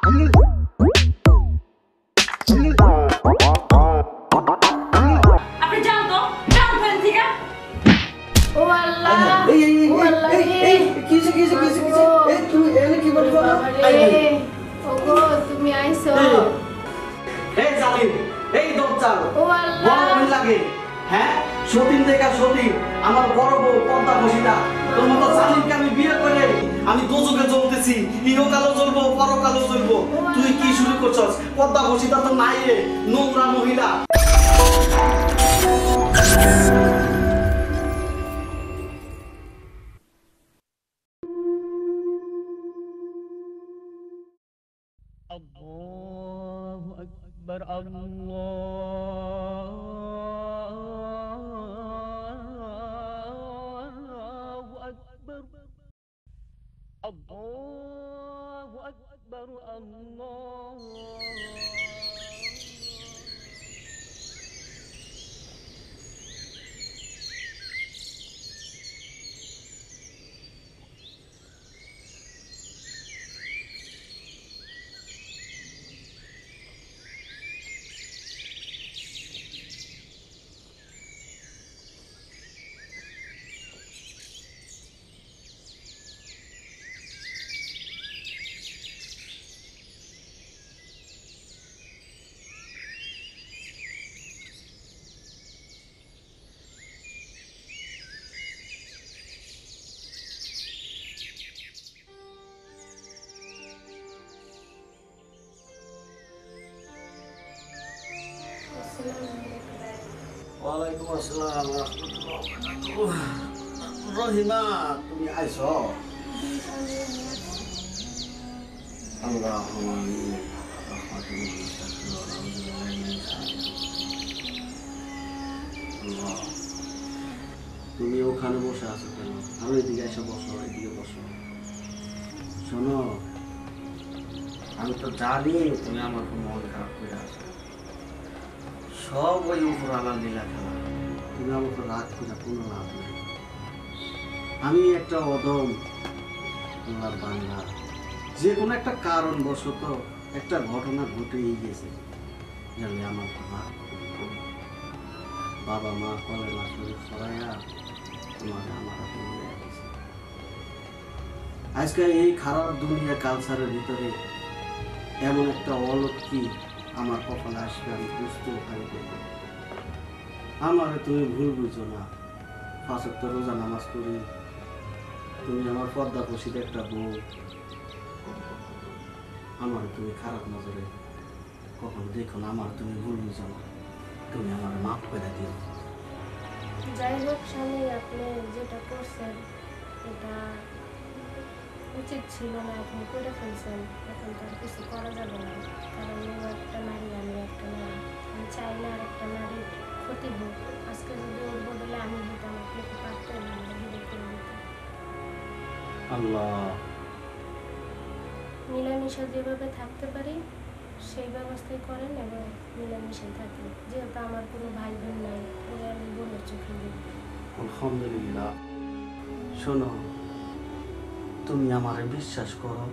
আপনি যান তো এখান থেকে। ও আল্লাহ, ও আল্লাহ রে, কিসে এই তুমি এনে কি বলছো? বাবারে, ওগো তুমি আইছো। এই জালিম, এই দজ্জাল, ও আল্লাহ, বড় ভয় লাগে। হ্যাঁ, সতীন দেখা সতীন, আমার বড় বউ পর্দা বসিনা। তোর মতো জালিমকে আমি বিয়ে করে আমি দোজকে জ্বলতেছি, ইহকালও জ্বলবো, পরকালও জ্বলবো। তুই কি শুরু করছস? পর্দা বসিনা তো নাই রে, নোংরা মহিলা। الله أكبر الله أكبر الله أكبر الله ওয়ালাইকুম আসসালাম ওয়া রাহমাতুল্লাহ। রহিমা, তুমি আইছো? আল্লাহুম্মা আল্লাহ, তুমি ওখানে বসে আছো কেন? আমি এদিকে এসে বসো, এদিকে বসো। শোনো, আমি তো জানি তুমি আমার খুব মন খারাপ করে আছো। সব ওই উপর আলার লীলা খেলা। তুমি আমাকে রাগ করে কোনো লাভ নেই। আমি একটা অদম আল্লাহর বান্দা, যে কোনো একটা কারণবশত একটা ঘটনা ঘটেই গেছে, জানলে আমার রাগ করবে। বাবা মা কলে না শরীর সরাইয়া তোমাকে আমার হাতে নিয়ে গেছে। আজকে এই খারাপ দুনিয়া কালচারের ভিতরে এমন একটা অলৌকিক আমার কপালে আসবে, আমি বুঝতেও পারি। আমার তুমি ভুল বুঝো না, 5 ওয়াক্ত রোজা নামাজ করি, তুমি আমার পর্দা পশিতে একটা বউ, আমার তুমি খারাপ নজরে কখন দেখো না। আমার তুমি ভুল বুঝো না, তুমি আমার মাফ করে দিও। যাই হোক স্বামী, আপনি যেটা করছেন এটা উচিত ছিল না, আপনি করে ফেলছেন। এখন তো আর কিছু করা যাবে না, কারণ ও একটা নারী, আমি একটা নারী। আমি চাই না আর একটা নারীর ক্ষতি হোক। আজকে যদি ওর বদলে আমি হতাম, আপনি তো পারতেন না বিয়ে করে দিতে। আল্লাহ, মিলামিশা যেভাবে থাকতে পারি সেই ব্যবস্থাই করেন এবং মিলামিশাই থাকেন। যেহেতু আমার কোনো ভাই বোন নাই, ওরা আমি বোনের চোখে দেখি। আলহামদুলিল্লাহ। শোনো, তুমি আমার বিশ্বাস করো,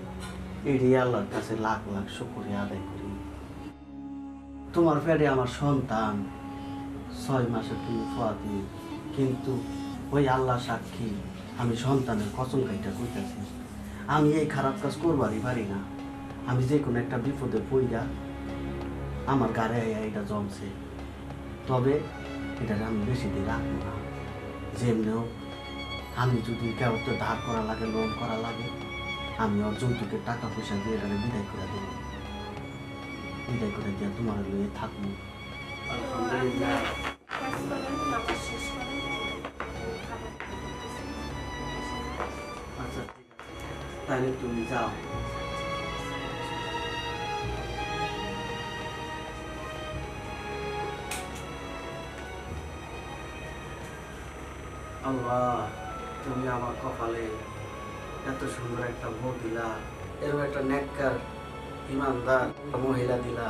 এটি আল্লাহর কাছে লাখ লাখ শুকরিয়া আদায় করি। তোমার পেটে আমার সন্তান 6 মাসে তুমি খোয়াতি, কিন্তু ওই আল্লাহ সাক্ষী, আমি সন্তানের কসম খাইটা কইতাছি, আমি এই খারাপ কাজ করবারই পারি না। আমি যে কোনো একটা বিপদে পইরা আমার গাড়ে এটা জমছে, তবে এটা আমি বেশি দিন রাখবো না। যেমনি হোক, আমি যদি কেউ তো ধার করা লাগে, লোন করা লাগে, আমি ওর যৌতুকের টাকা পয়সা দিয়ে এটা বিদায় করে দেবো। বিদায় করে দিয়ে তোমার লয়ে থাকবো। আলহামদুলিল্লাহ। কাজ করেন, নামাজ শেষ করেন, খাবার আচ্ছা, ঠিক আছে, তাহলে তুমি যাও। আল্লাহ, তুমি আমার কপালে এত সুন্দর একটা বউ দিলা, এরকম একটা নেককার ইমানদার মহিলা দিলা,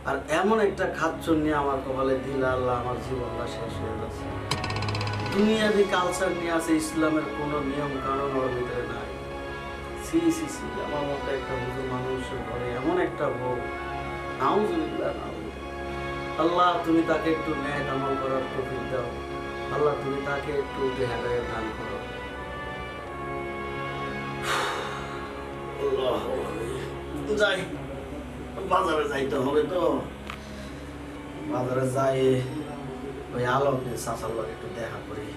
আর এমন একটা খাচ্ছর নিয়ে আমার কপালে দিলা। আল্লাহ, আমার জীবনটা শেষ হয়ে যাচ্ছে। দুনিয়াবি কালচার নিয়ে আছে, ইসলামের কোনো নিয়ম কানুন ওর ভিতরে নাই। সি সি সি, আমার মতো একটা বুঝো মানুষের ঘরে একটা বউ, নাউজুবিল্লাহ নাউজুবিল্লাহ। আল্লাহ তুমি তাকে একটু ন্যায় আমল করার তৌফিক দাও। আল্লাহ তুমি তাকে একটু হেদায়েত দান করো। আল্লাহ, যাই বাজারে যাইতে হবে তো, বাজারে যাই ওই আলম চাচার লগে একটু দেখা করি।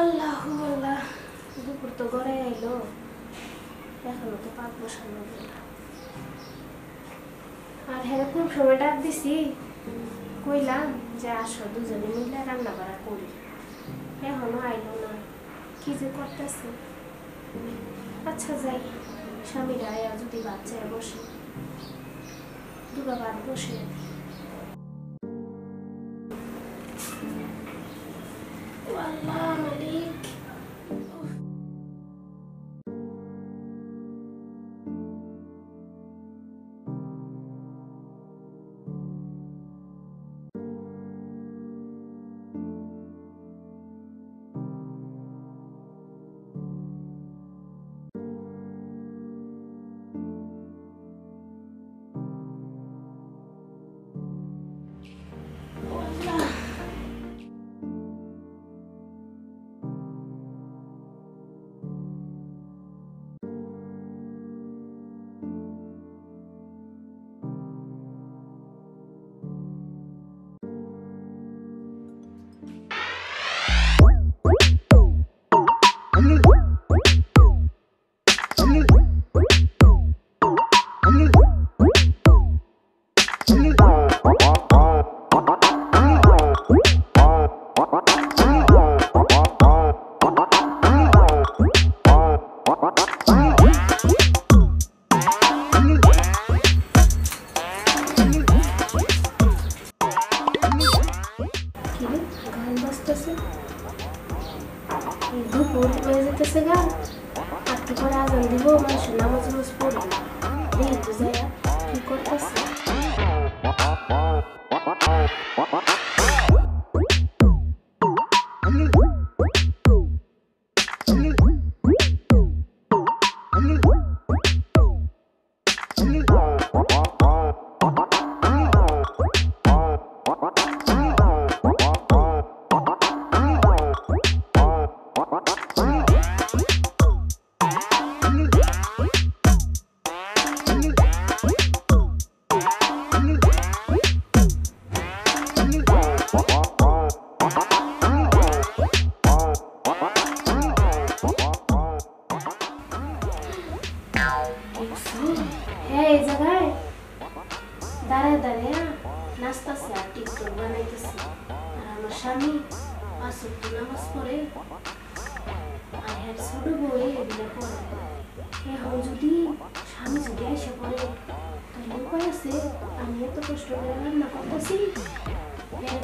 আল্লাহ আল্লাহ, দুপুর তো ঘরে আইলো, এখনো তো পাক বসানো গেল। আর হ্যাঁ, কোন সময় ডাক দিছি, কইলাম যে আসো দুজনে মিলে রান্না বাড়া করি, এখনো আইলো না, কি যে করতেছে। আচ্ছা যাই, স্বামীরা আয়া যদি বাচ্চায় বসে, দুবা বাদ বসে। আল্লাহ মালিক, দুপুর হয়ে যেতেছে গা, একটু পরে আজান দিব, মানুষের নামাজ নামাজ পড়ি, দেখি তো যাই কি করতেছে। এই জায়গায় দাঁড়ায় দাঁড়ায় নাচতেছে আর টিকটক বানাইতেছে, আর আমার স্বামী পাঁচ ওয়াক্ত নামাজ পড়ে, আর হ্যাঁ ছোট বউ এগুলো পড়ে। এখন যদি স্বামী যদি এসে পড়ে, তাহলে উপায় আছে, আমি এত কষ্ট করে রান্না করতেছি,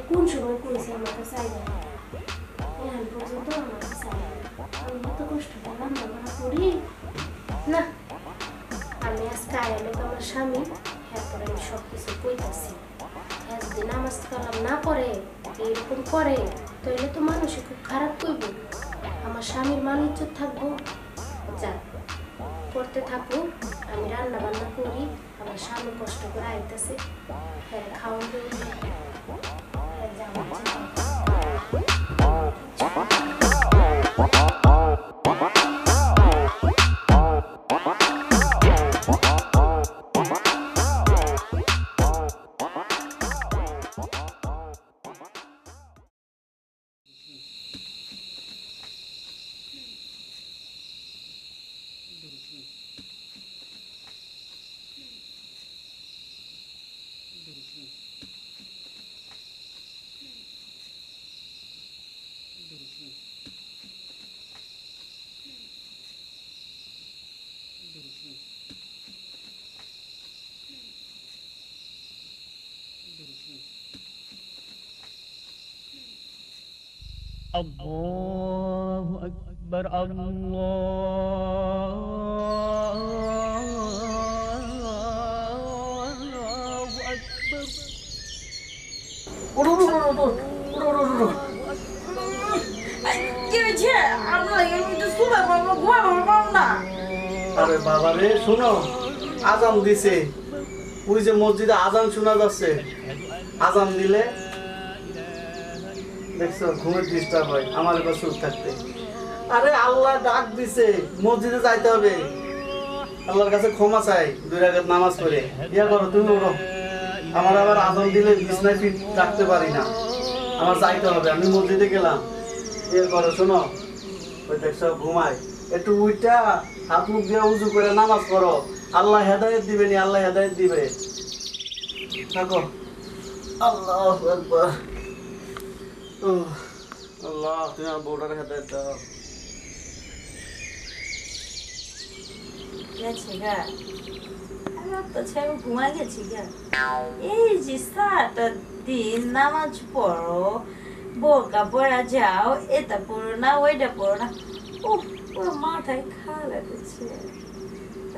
কোন সময় করেছি আমার কাছে আইবা, এখন পর্যন্ত আমার কাছে আইবা, আমি এত কষ্ট করে রান্না করা করি না। আমি আজকে আয়ালে তো আমার স্বামী, এরপরে আমি সব কিছু কইতাছি। যদি নামাজ কালাম না করে, এরকম করে, তাহলে তো মানুষে খুব খারাপ করবে, আমার স্বামীর মান ইজ্জত থাকবো। যাক, করতে থাকুক, আমি রান্না বান্না করি, আমার স্বামী কষ্ট করে আইতেছে, হ্যাঁ খাওয়া দেবো। الله أكبر الله أكبر ওঠো ওঠো ওঠো ওঠো ওঠো ওঠো কি হয়েছে? আমরা আমি তো শুনে পাবো, ঘুমাবো পাবো না। আরে বাবা রে শোনো, আজান দিছে, ওই যে মসজিদে আজান শোনা যাচ্ছে, আজান দিলে দেখছো ঘুমের ডিস্টার্ব হয় আমার এবার চুপ থাকতে। আরে আল্লাহ ডাক দিছে, মসজিদে যাইতে হবে, আল্লাহর কাছে ক্ষমা চাই, 2 রাকাত নামাজ পড়ে ইয়া করো, তুমি ওঠো। আমার আবার আজান দিলে বিছনায় ফিট রাখতে পারি না, আমার যাইতে হবে, আমি মসজিদে গেলাম। ইয়ে করো শোনো, ওই দেখছো ঘুমায়, একটু উইটা হাত মুখ দিয়ে উজু করে নামাজ পড়ো, আল্লাহ হেদায়েত দিবে নি, আল্লাহ হেদায়েত দিবে। থাকো। আল্লাহু আকবার। আল্লাহ তুমি আমার বউটার হেদায়েত দাও। গেছে গা, আমার তো ছেলে ঘুমাই গেছি গা। এই যে 7টা দিন নামাজ পড়ো, বোরকা পরা যাও, এটা পড়ো না ওইটা পড়ো না, ও পুরো মাথায় খা লাগছে।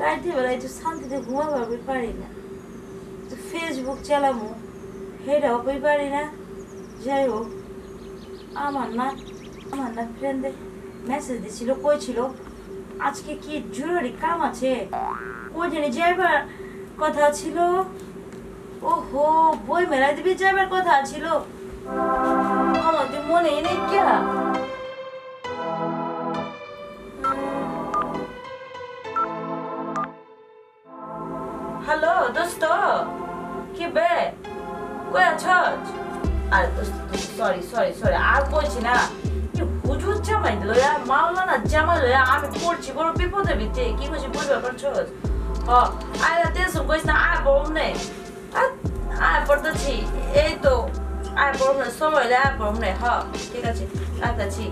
রাতে বেলা একটু শান্তিতে ঘুমাবার পারি না, ফেসবুক চালামো সেটাও পারি না। যাই হোক, আমার না ফ্রেন্ডে মেসেজ দিছিল, কইছিল আজকে কি জরুরি কাম আছে, ওই জন্য যাইবার কথা ছিল। ওহো, বই মেলায় দিবি যাইবার কথা ছিল, আমার তো মনেই নেই কে। হ্যালো দোস্ত, কি বে কই আছস? আরে দোস্ত সরি আর কইছি না, কি হুজুর জামাই লয়া মাওলানা জামাই লয়া আমি পড়ছি বড় বিপদে ভিতরে, কি কইছি বুঝবার পারছস? আরে তেসম কইছ না, আর বল নে, আর পড়তেছি, এই তো আর বল না, সময় লে আর বল নে। ঠিক আছে রাখছি।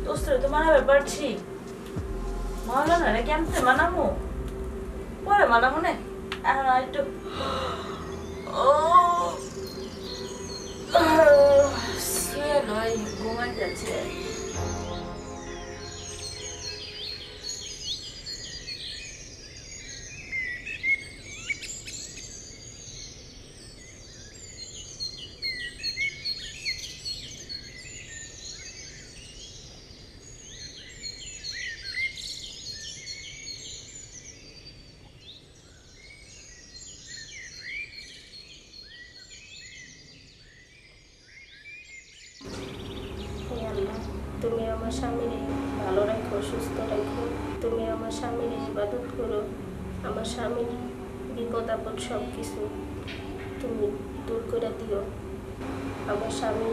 দোস্তরে তো মানাবে পারছি, মাওলানা রে কেমতে মানামো, পরে মানামো নে, এখন একটু ঘুমাই যাচ্ছে। তুমি আমার স্বামীর ভালো রাখো, সুস্থ রাখো, তুমি আমার স্বামীর ইবাদত করো, আমার স্বামীর বিপদ আপদ সব কিছু তুমি দূর করে দিও। আমার স্বামী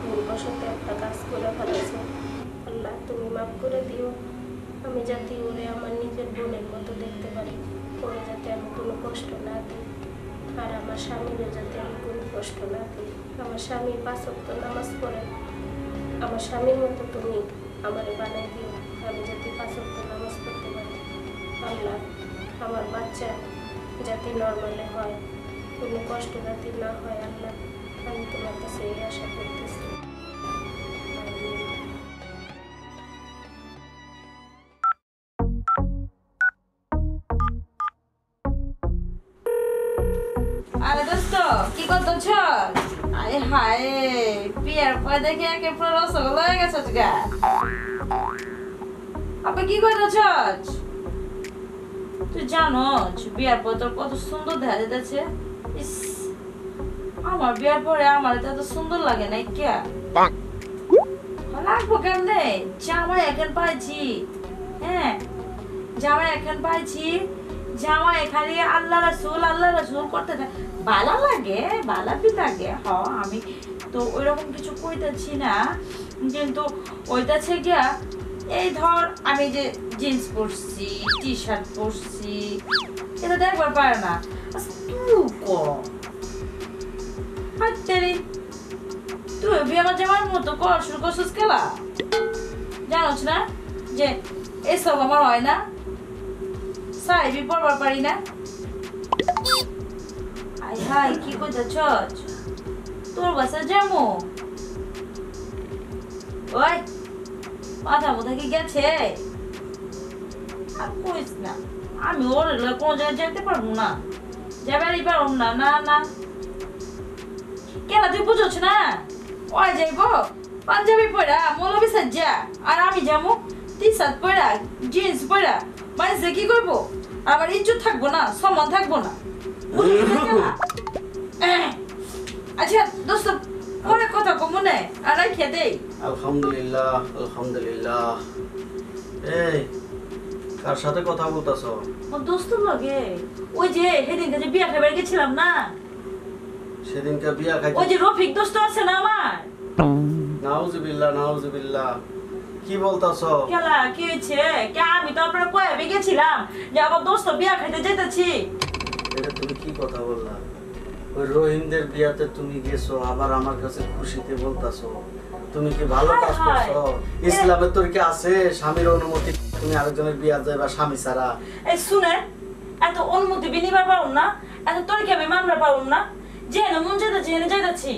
ভুলবশত একটা কাজ করে ফেলেছে, আল্লাহ তুমি মাফ করে দিও। আমি যাতে ওরে আমার নিজের বোনের মতো দেখতে পারি, ওরে যাতে আমি কোনো কষ্ট না দিই, আর আমার স্বামীরও যাতে আমি কোনো কষ্ট না দিই। আমার স্বামী 5 ওয়াক্ত নামাজ পড়ে, আমার স্বামীর মতো তুমি আমারে বানাই দিও, আমি যাতে 5 ওয়াক্ত নামাজ পড়তে পারি। আল্লাহ আমার বাচ্চা যাতে নর্মালে হয়, কোনো কষ্ট যাতে না হয়, আল্লাহ আমি তোমার কাছে এই আশা করতেছি। আরে দোস্ত কি করতেছ? আরে হায়, বিয়ার পর দেখে একে পুরো রসগোল্লা হয়ে গেছে গা। আপনি কি করতেছ? তুই জানো বিয়ার পর তোর কত সুন্দর দেখা যেতেছে। ইস, আমার বিয়ার পরে আমার তো এত সুন্দর লাগে না, কে লাগবো কেমনে? জামাই এখন পাইছি, হ্যাঁ জামাই এখন পাইছি, জামাই খালি আল্লাহ রাসূল করতে ভালো লাগে, ভালাপি লাগে। আমি তো ওইরকম কিছু কইতেছি না, কিন্তু ওইটাছে গিয়া এই ধর আমি যে জিন্স পরছি, টি শার্ট পরছি, এটা দেখবার পারে না। তুই আমার জামার মতো কর শুরু করছিস খেলা, জানোস না যে এসব আমার হয় না, সাইবি পড়বার পারি না। আয় ভাই কি কইতাছস? তোর বাসা যামু? ওই মাথা মুথা কি গেছে? আর কইস না, আমি ওর কোনো জায়গায় যেতে পারবো না, যাবারই পারবো না। না না কেন তুই বুঝছ না? ওই যাইব পাঞ্জাবি পরা মৌলবি সাজ্জা, আর আমি যাবো টি শার্ট পরা জিন্স পরা, মানে কি করবো? আবার ইজ্জত থাকবো না, সম্মান থাকবো না। আচ্ছা দোস্ত পরে কথা কম মনে আর রাখিয়া দেই। আলহামদুলিল্লাহ আলহামদুলিল্লাহ। এই কার সাথে কথা বলতাছো? আমার দোস্ত লাগে, ওই যে সেদিনকে যে বিয়া খাবার গেছিলাম না, সেদিনকে বিয়া খাইতে? ওই যে রফিক দোস্ত আছে না আমার। নাউজুবিল্লাহ নাউজুবিল্লাহ, কি বলতাছো? কেলা কি হয়েছে? কে আমি তো আপনারা কয়ে গেছিলাম যে আমার দোস্ত বিয়া খাইতে যেতেছি। এটা তুমি কি কথা বললা? ওই রহিমদের বিয়াতে তুমি গেছো, আবার আমার কাছে খুশিতে বলতাছো? তুমি কি ভালো কাজ করছো? ইসলামে তোর কি আছে স্বামীর অনুমতি তুমি আরেকজনের বিয়া যাইবা স্বামী ছাড়া? এই শুনে, এত অনুমতি বিনিবার পারুম না, এত তোর কি আমি মানবার পারুম না? যেখানে মন যেতেছি এনে যাইতেছি।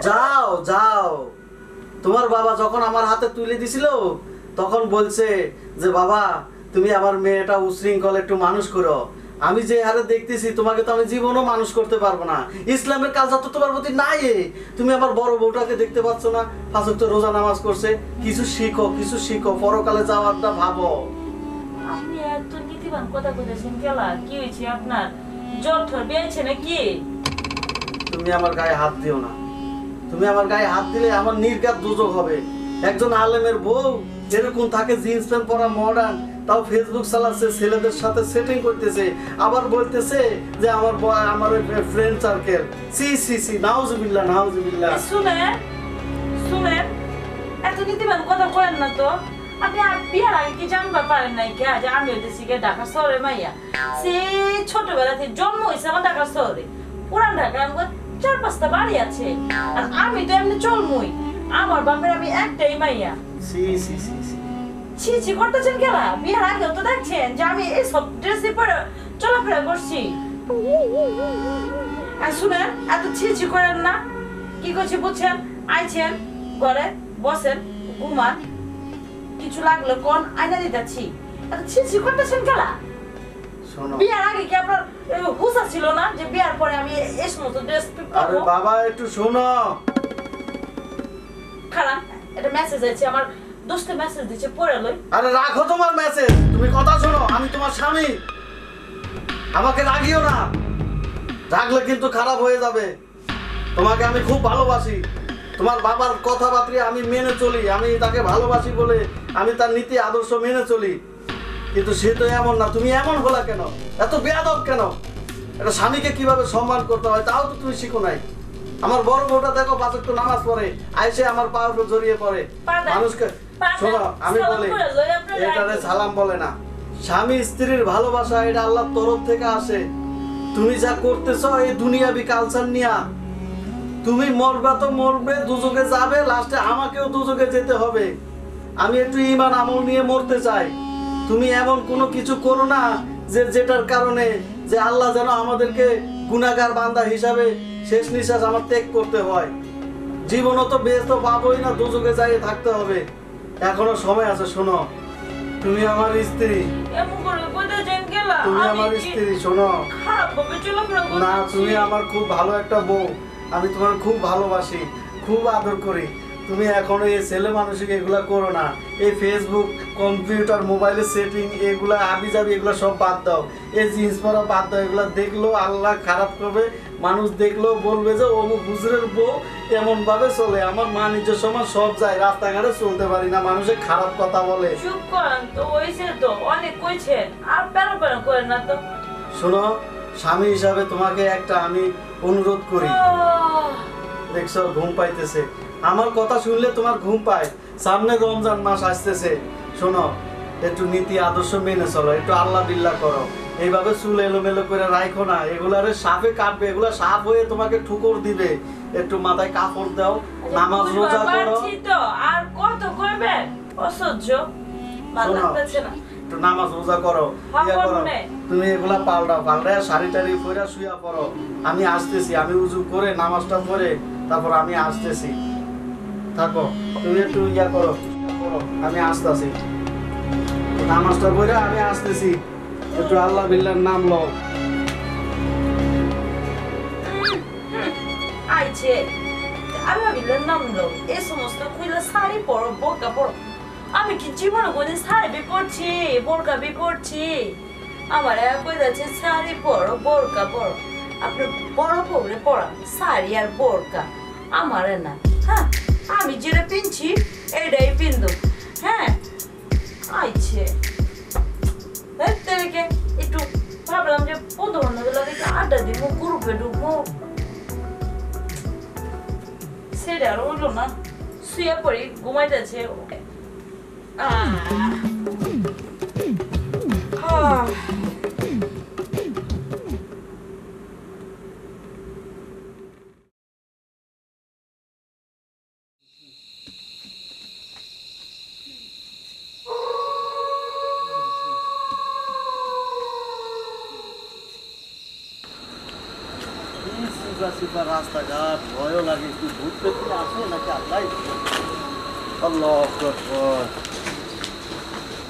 যাও যাও। তোমার বাবা যখন আমার হাতে তুলে দিছিল তখন বলছে যে বাবা তুমি আমার মেয়েটা উশৃঙ্খল একটু মানুষ করো। আমি যে হারে দেখতেছি তোমাকে তো আমি জীবনও মানুষ করতে পারবো না। ইসলামের কালচার তো তোমার প্রতি নাই। তুমি আমার বড় বউটাকে দেখতে পাচ্ছ না, 5 ওয়াক্ত রোজা নামাজ করছে। কিছু শিখো কিছু শিখো, পরকালে যাওয়ারটা ভাবো। আপনি এত নীতিবান কথা কইতেছেন কেলা? কি হয়েছে আপনার? জ্বর ঠর বেড়েছে নাকি? তুমি আমার গায়ে হাত দিও না। তুমি আমার গায়ে হাত দিলে আমার নির্ঘাত দুযোগ হবে। একজন আলেমের বউ এরকম থাকে, জিন্স প্যান্ট পরা মডার্ন, তাও ফেসবুক চালাচ্ছে, ছেলেদের সাথে সেটিং করতেছে, আবার বলতেছে যে আমার আমার ফ্রেন্ড সার্কেল। সি সি সি, নাউজুবিল্লাহ নাউজুবিল্লাহ। শুনেন শুনেন, এত নীতিবান কথা কয়েন না তো। আপনি বিয়ার আগে কি জানবার পারেন নাই কে যে আমি হইতেছি কে ঢাকা শহরে মাইয়া? সে ছোটবেলা থেকে জন্ম হয়েছে আমার ঢাকা শহরে, পুরান ঢাকা আমার 4-5টা বাড়ি আছে, আর আমি তো এমনি চলমুই। আমার বাপের আমি একটাই মাইয়া। সি সি সি সি, ছি ছি করতেছেন কেলা? বিয়ার আগেও তো দেখছেন যে আমি এইসব ড্রেস পরে চলাফেরা করছি। আর শুনেন, এত ছি ছি করেন না। কি করছি বুঝছেন? আইছেন ঘরে বসেন ঘুমান, কিছু লাগলো কোন আয়না দিতেছি। এত ছি ছি করতেছেন কেলা? শোনো, বিয়ার আগে কি আপনার হুসা ছিল না যে বিয়ার পরে আমি এই সমস্ত ড্রেস আরে পরবো? বাবা একটু শোনো। খারাপ এটা মেসেজ আছে, আমার দোস্তে মেসেজ দিচ্ছে, পড়ে লই। আরে রাখো তোমার মেসেজ, তুমি কথা শোনো। আমি তোমার স্বামী, আমাকে রাগিও না। রাখলে কিন্তু খারাপ হয়ে যাবে। তোমাকে আমি খুব ভালোবাসি। তোমার বাবার কথাবার্তা আমি মেনে চলি, আমি তাকে ভালোবাসি বলে আমি তার নীতি আদর্শ মেনে চলি। কিন্তু সে তো এমন না। তুমি এমন হলা কেন? এত বেয়াদব কেন? একটা স্বামীকে কিভাবে সম্মান করতে হয় তাও তো তুমি শিখো নাই। আমার বড় বউটা দেখো 5 ওয়াক্ত নামাজ পড়ে, আইসে আমার পা উপর জড়িয়ে পড়ে। মানুষকে শোনো, আমি বলি এটারে সালাম বলে না। স্বামী স্ত্রীর ভালোবাসা এটা আল্লাহর তরফ থেকে আসে। তুমি যা করতেছো এই দুনিয়াবি কালচার নিয়া, তুমি মরবে তো মরবে, দুজকে যাবে, লাস্টে আমাকেও দুজকে যেতে হবে। আমি একটু ঈমান আমল নিয়ে মরতে চাই। তুমি এমন কোনো কিছু করো না যে যেটার কারণে যে আল্লাহ যেন আমাদেরকে গুনাহগার বান্দা হিসাবে শেষ নিঃশ্বাস আমার ত্যাগ করতে হয়। জীবনও তো বেশ তো পাবোই না, দুজকে যাই থাকতে হবে। এখনো সময় আছে। শোনো, তুমি আমার স্ত্রী, এমন করে কইতেছেন কেলা? তুমি আমার স্ত্রী। শোনো খারাপ ভাবে চলাফেরা করতেছি না, তুমি আমার খুব ভালো একটা বউ। আমি তোমার খুব ভালোবাসি, খুব আদর করি। তুমি এখনো এই ছেলে মানসিক এগুলা করো না। এই ফেসবুক, কম্পিউটার, মোবাইলের সেটিং এগুলা হাবিজাবি এগুলা সব বাদ দাও। এই জিন্স পরা বাদ দাও। এগুলা দেখলো আল্লাহ খারাপ করবে, মানুষ দেখলো বলবে যে অমুক হুজুরের বউ এমন ভাবে চলে। আমার মা নিজের সময় সব যায়, রাস্তাঘাটে চলতে পারি না, মানুষের খারাপ কথা বলে। চুপ করেন তো, হইছে তো, অনেক কইছেন, আর প্যারা প্যারা করেন না তো। শোনো, স্বামী হিসাবে তোমাকে একটা আমি অনুরোধ করি। দেখছো ঘুম পাইতেছে, আমার কথা শুনলে তোমার ঘুম পায়। সামনে রমজান মাস আসতেছে। শোনো, একটু নীতি আদর্শ মেনে চলো, একটু আল্লাহ বিল্লাহ করো। এইভাবে চুল এলোমেলো করে রাখো না, এগুলারে সাপে কাটবে, এগুলা সাপ হয়ে তোমাকে ঠুকর দিবে। একটু মাথায় কাপড় দাও, নামাজ রোজা করো। তো আর কত কইবেন? অসহ্য, ভালো লাগতেছে না। একটু নামাজ রোজা করো ইয়া করো তুমি এগুলা পাল্টায় শাড়ি টাড়ি পরে শুয়া পড়ো আমি আসতেছি আমি উজু করে নামাজটা পড়ে তারপর আমি আসতেছি থাকো তুমি একটু ইয়া করো আমি আসতেছি নামাজটা পড়ে আমি আসতেছি একটু আল্লাহ বিল্লাহর নাম লও আইছে আল্লাহ বিল্লাহর নাম লও এই সমস্ত কইলা শাড়ি পরো বোরকা পরো আমি কি জীবনে কোনদিন শাড়ি পরছি বোরকা পরছি আমার কই যাচ্ছে শাড়ি পরো বোরকা পরো আপনি বড় পরে পরা শাড়ি আর বোরকা আমার না হ্যাঁ আমি যেটা পিনছি এটাই পিনবো হ্যাঁ আইছে দেখতে একটু ভাবলাম যে বন্ধু-বান্ধবগুলো দেখে আড্ডা দিব গ্রুপে ঢুকবো সেটা আর হইলো না শুয়ে পড়ি ঘুমাইতেছে রাস্তাঘাট ভয়ও লাগে একটু ভূত পেতে আসে নাকি আল্লাহ আল্লাহু আকবার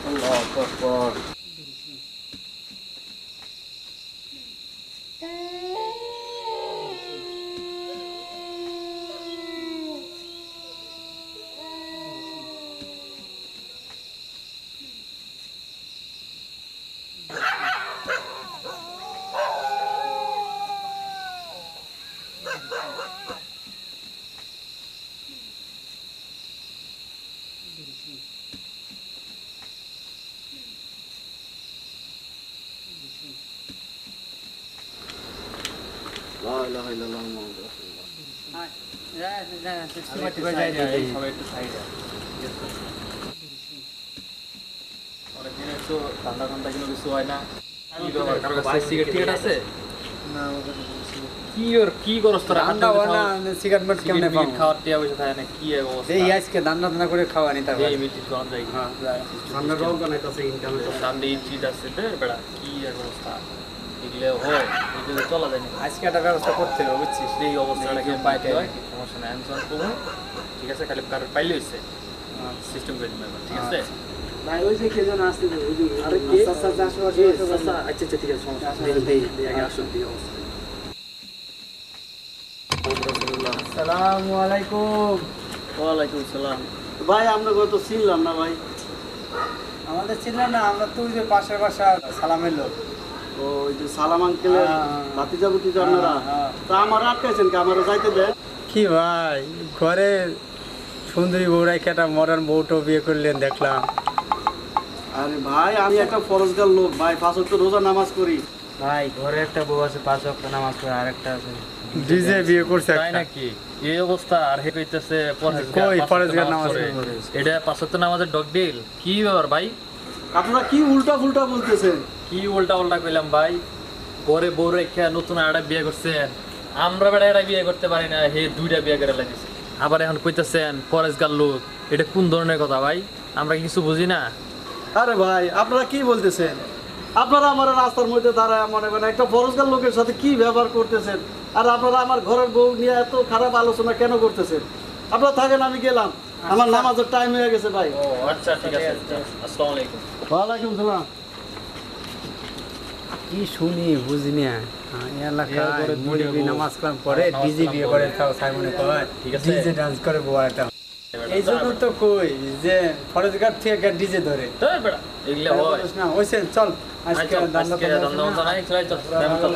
আল্লাহু আকবার লা ইলাহা ইল্লাল্লাহ মুহাম্মাদুর কি করছ তোরা সিগারেট মত কেমনে খাওয়ার টিয়া বসে থাকে না কি অবস্থা এই আজকে দান্না দান্না করে খাওয়ানি তারপর এই মিটি কোন যাই সামনে রং বানাইতাছে ইনকাম সামনে ইট আছে রে বেড়া কি অবস্থা এগুলো হয় এটা চলা যায় না আজকে একটা ব্যবস্থা করতে হবে বুঝছিস এই অবস্থাটা কেউ পাইতে হয় সমস্যা নাই অ্যানসার করব ঠিক আছে খালি কার পাইলে হইছে সিস্টেম করে দিবেন ঠিক আছে ভাই ওই যে কে জন আসছে ওই যে আরে কে আচ্ছা আচ্ছা ঠিক আছে সমস্যা নেই আগে আসুন দিয়ে অবস্থা আসসালামু আলাইকুম ওয়ালাইকুম সালাম ভাই আমরা কত চিনলাম না ভাই আমাদের চিনলেন না আমরা তো ওই যে পাশের বাসা সালামের লোক ও ওই যে সালাম আঙ্কেলের ভাতিজা আপনারা তা আমার আটকাইছেন কি আমারও যাইতে দেয় কি ভাই ঘরে সুন্দরী বউরাই একটা মডার্ন বউটো বিয়ে করলেন দেখলাম আরে ভাই আমি একটা ফরজগার লোক ভাই 5 ওয়াক্ত রোজা নামাজ করি ভাই ঘরে একটা বউ আছে 5 ওয়াক্ত নামাজ পড়ে আরেকটা আছে ডিজে বিয়ে করছে তাই নাকি এই অবস্থা আর হে কইতেছে পরহেজগার নামাজ এটা 5 ওয়াক্ত নামাজের ডগ ডিল কি ব্যাপার ভাই আপনারা কি উল্টা ফুলটা বলতেছেন কি উল্টা উল্টা কইলাম ভাই ঘরে বউ রেখে নতুন আরেকটা বিয়ে করছেন আমরা বেটা এটা বিয়ে করতে পারি না হে দুইটা বিয়ে করে লাগিয়েছে আবার এখন কইতেছেন পরহেজগার লোক এটা কোন ধরনের কথা ভাই আমরা কিছু বুঝি না আরে ভাই আপনারা কি বলতেছেন আপনারা আমার রাস্তার মধ্যে দাঁড়ায় মনে করেন একটা ফরজগার লোকের সাথে কি ব্যবহার করতেছেন আর আপনারা আমার ঘরের বউ নিয়ে এত খারাপ আলোচনা কেন করতেছেন আপনারা থাকেন আমি গেলাম আমার নামাজের টাইম হয়ে গেছে ভাই ও আচ্ছা ঠিক আছে আসসালামু আলাইকুম ওয়ালাইকুম সালাম কি শুনি বুঝিনি এলাকায় মুরব্বি নামাজ কালাম পরে ডিজে বিয়ে করে তাও সাইমনে কয় ঠিক আছে। ডিজে ডান্স করে বউ একটা এই জন্য তো কই যে ফরজগার থেকে ডিজে ধরে তোর বেটা এগুলা হয় না ওইসে চল আজকে আজকে দান্দা নাই চল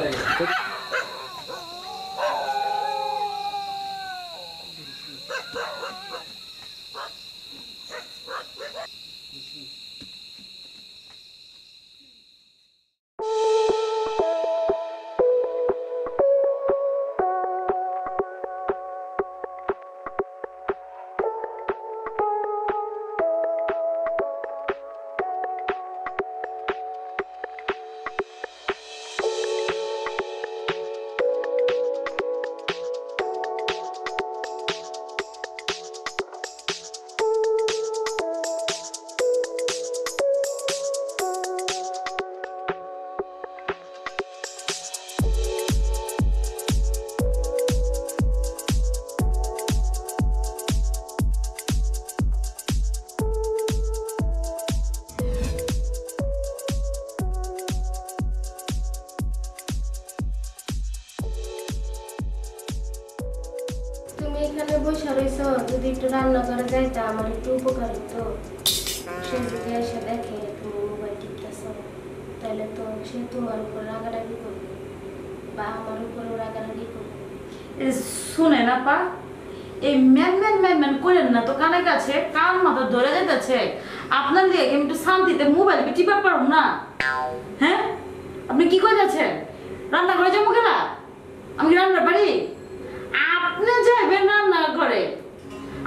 তুমি এখানে বসে রইছো, যদি একটু রান্না করে যাইতা আমার একটু উপকার হতো। সে যদি এসে দেখে তুমি মোবাইল টিপতেছো, তাহলে তো সে তোমার উপর রাগারাগি করবে বা আমার উপরেও রাগারাগি করবে। শুনেন আপা, এই ম্যান ম্যান ম্যান ম্যান করেন না তো, কানে কাছে কান মাথা ধরে যেতেছে। আপনার দিয়ে আমি একটু শান্তিতে মোবাইল টিপা পারব না? হ্যাঁ, আপনি কি করে যাচ্ছেন? রান্না করে যাবো খেলা? আমি কি রান্না পারি? আপনি যাইবেন রান্না করে,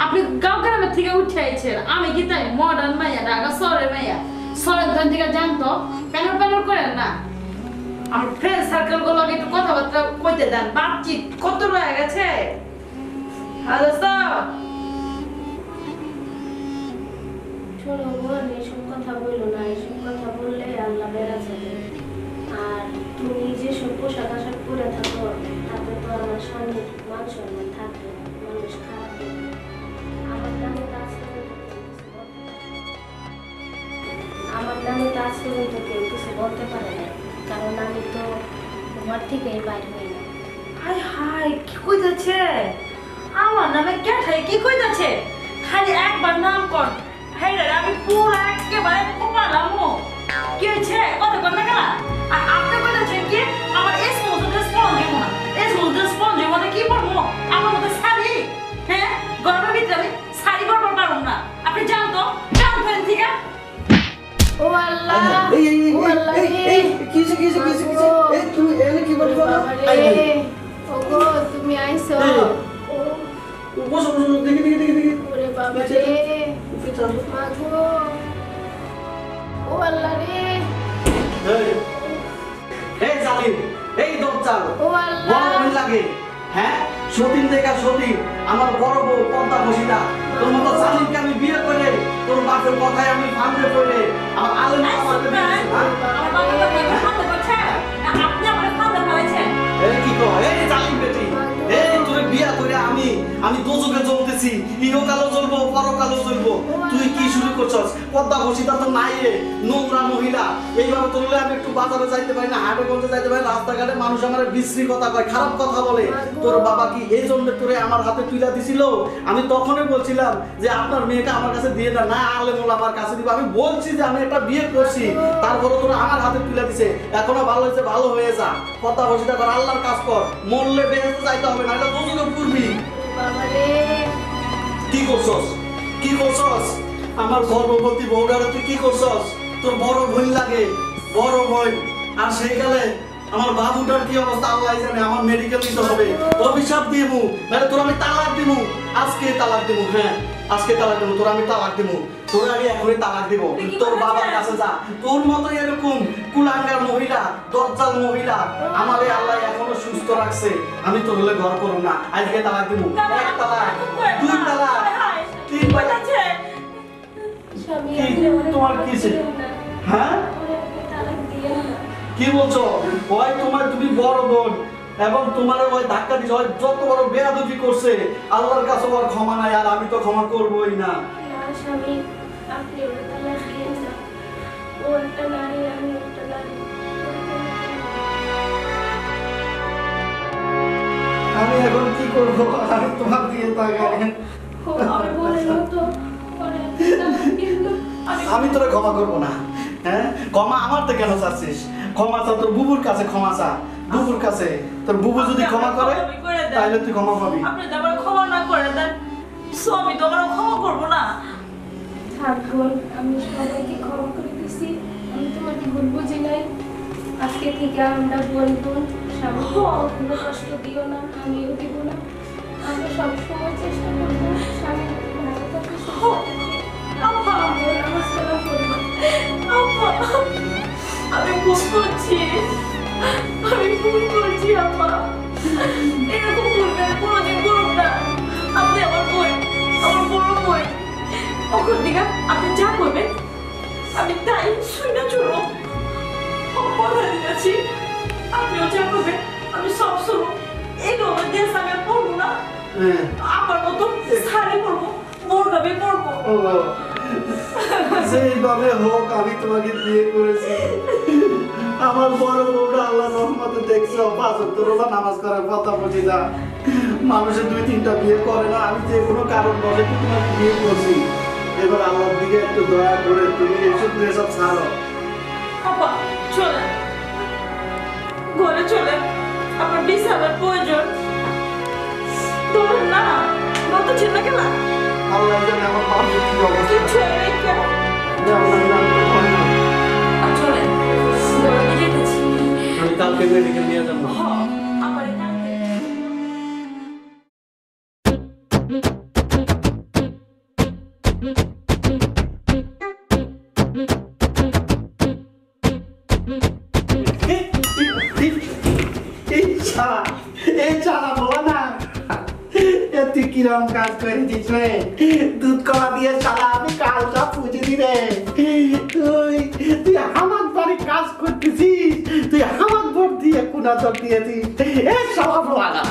আপনি গাঁও গ্রামের থেকে উঠে আইছেন। আমি কি তাই মডার্ন মাইয়া, ঢাকা শহরের মাইয়া? শহরের ধান থেকে জানতো প্যানর প্যানর করেন না। আমার ফ্রেন্ড সার্কেল গুলো একটু কথাবার্তা কইতে দেন, বাতচিত কত রয়ে গেছে। শোনো বোন, এসব কথা বললো না, এসব কথা বললে আল্লাহ বেড়া যাবে। আর তুমি যেসব পোশাক আশাক পরে থাকো, তাতে তো আমার স্বামীর মান সম্মান থাকবে, মানুষ খারাপ বলবে। আমার নামে তো আজ পর্যন্ত কেউ কিছু বলতে পারে না, কারণ আমি তো ঘর থেকেই বাইর হই না। হাই হাই, কি কইতাছে? আমার নামে ক্যাঠাই কি কইতাছে? খালি একবার নাম কর, হাই রে আমি পুরো একেবারে কোপালামো। কি হয়েছে? কথা বল না কেন? আর আপনি কইতাছেন কি আমার এই সমস্ত ড্রেস পরন দেব না? এই সমস্ত ড্রেস পরন দেব না, কি পরবো? আমার মধ্যে শাড়ি, হ্যাঁ গরমের ভিতরে আমি শাড়ি পরবো পারবো না। আপনি জান তো ঠিক আছে? ও আল্লাহ, ও আল্লাহ রে, কিসে এই তুমি এনে কি বলছো? বাবারে, ওগো তুমি আইছো। বসো দেখি ওরে বাবারে, মাগো, ও আল্লাহ রে, এই জালিম, এই দজ্জাল, ও আল্লাহ, বড় ভয় লাগে। হ্যাঁ, সতীন দেখা সতীন, আমার বড় বউ পর্দা বসিনা। তোর মতো জালিমকে আমি বিয়ে করে তোর বাপের কথায় আমি ভাঙতে পড়ে আমার আলেম আমাকে আপনি আমার ফাঁদে ফেলেছেন। এই কি কো? এই জালিম বেটি, এই তোরে বিয়া করে আমি দোজকে জ্বলতেছি, ইহকালও জ্বলবো পরকালও জ্বলবো। তুই কি শুরু করছস? পদ্মা বসিতা তো নাই রে, নোংরা মহিলা। এইভাবে তুললে আমি একটু বাজারে যাইতে পারি না, হাটে বলতে যাইতে পারি, রাস্তাঘাটে মানুষ আমার বিশ্রী কথা কয়, খারাপ কথা বলে। তোর বাবা কি এই জন্য তোরে আমার হাতে তুইলা দিছিল? আমি তখনই বলছিলাম যে আপনার মেয়েকে আমার কাছে দিয়ে না, না আলেমুল আমার কাছে দিব। আমি বলছি যে আমি একটা বিয়ে করছি, তারপরে তোরা আমার হাতে তুইলা দিছে। এখনো ভালো হয়েছে, ভালো হয়ে যা, পদ্মা বসিতা কর, আল্লাহর কাজ কর, মরলে বেহেশতে যাইতে হবে না, এটা দোজকে পূর্বি। বাবারে, কি করছস? কি করছস? আমার গর্ভবতী বউরারে তুই কি করছস? তোর বড় বোন লাগে, বড় বোন। আর সেই গেলে আমার বাবুটার কি অবস্থা আল্লাহ জানে। আমার মেডিকেল নিতে হবে, অভিশাপ দিমু, মানে তোর আমি তালাক দিমু, আজকে তালাক দিমু। হ্যাঁ, আজকে তালাক দিমু, তোর আমি তালাক দিমু, তোর আমি এখনই তালাক দিব। তোর বাবার কাছে যা, তোর মতো এরকম কুলাঙ্গার মহিলা, দজ্জাল মহিলা আমারে আল্লাহ এখনো সুস্থ রাখছে। আমি তোর হলে ঘর করব না, আজকে তালাক দিমু। এক তালাক, দুই তালাক, তিন তালাক। স্বামী কি আপনি ওরে তোমার কিসে? হ্যাঁ, ওরে আপনি তালাক দিয়েন না। কি বলছো? ওই তুমি বড় বোন এবং তোমার ওই ধাক্কা দিছে, ওই যত বড় বেয়াদবি করছে আল্লাহর কাছে ওর ক্ষমা নাই, আর আমি তো ক্ষমা করবই না। না স্বামী, আপনি ওরে তালাক দিয়েন না। ও একটা নারী, আমি একটা নারী। আমি এখন কি করবো? আমি তোমার দিকে তাকাই। আমি বলে তো ওরে আপনি তালাক দিয়েন না। আমি তোরে ক্ষমা করবো না। হ্যাঁ, ক্ষমা আমার তো কেন চাচ্ছিস? ক্ষমা চা তোর বুবুর কাছে, ক্ষমা চা বুবুর কাছে। তোর বুবু যদি ক্ষমা করে তাহলে তুই ক্ষমা পাবি। আপনি তো আবার ক্ষমা না করে দেন, সো আমি তো আবার ক্ষমা করবো না। থাক বোন, আমি সবাইকে ক্ষমা করে দিছি, আমি তোমাকে ভুল বুঝি নাই। আজকে থেকে আমরা বোন বোন, স্বামীকে কোনো কষ্ট দিও না, আমিও দিব না। আমরা সবসময় চেষ্টা করবো স্বামীর ভালো থাকতে, সুস্থ থাকতে। আমার সালাম করবো। আমি ভুল করছি, আপা। এরকম করবে কোনোদিন করুন না। আপনি আমার বই, আমার বড় বই, ওখান থেকে আপনি যা করবেন আমি তাই শুনে চলবো। কথা দিয়েছি, আপনিও যা করবেন আমি সব শুনবো। এই রকমের দেশ আমি আর পড়বো না, আমার মতো শাড়ি পরবো, বোরকাবে পরবো। যেইভাবে হোক আমি তোমাকে বিয়ে করেছি, আমার বড় বউটা আল্লাহ রহমতে দেখছো 5 ওয়াক্ত রোজা নামাজ করে কথা বলি না মানুষের 2-3টা বিয়ে করে না আমি যে কোনো কারণ বলে কি তোমার বিয়ে করছি এবার আল্লাহর দিকে একটু দয়া করে তুমি এসব ছাড়ো আপা চলে ঘরে চলে আপনার বিছানার প্রয়োজন ধরুন না নতুন ছিল কেলা আল্লাহ জানে আমার বাবার কি অবস্থা কিছু রেখে চলে ঘরে যেতেছি আমি কালকে মেডিকেল নিয়ে যাবো আমার কালকে এই চালা বলো না তুই কিরম কাজ করে দিস রে দুধ কলা দিয়ে চালা আমি কালটা পুজো দি রে তুই আমার বাড়ি কাজ করতেছিস তুই আমার ভোট দিয়ে কোনা তোর দিয়েছিস এই চালা বলো না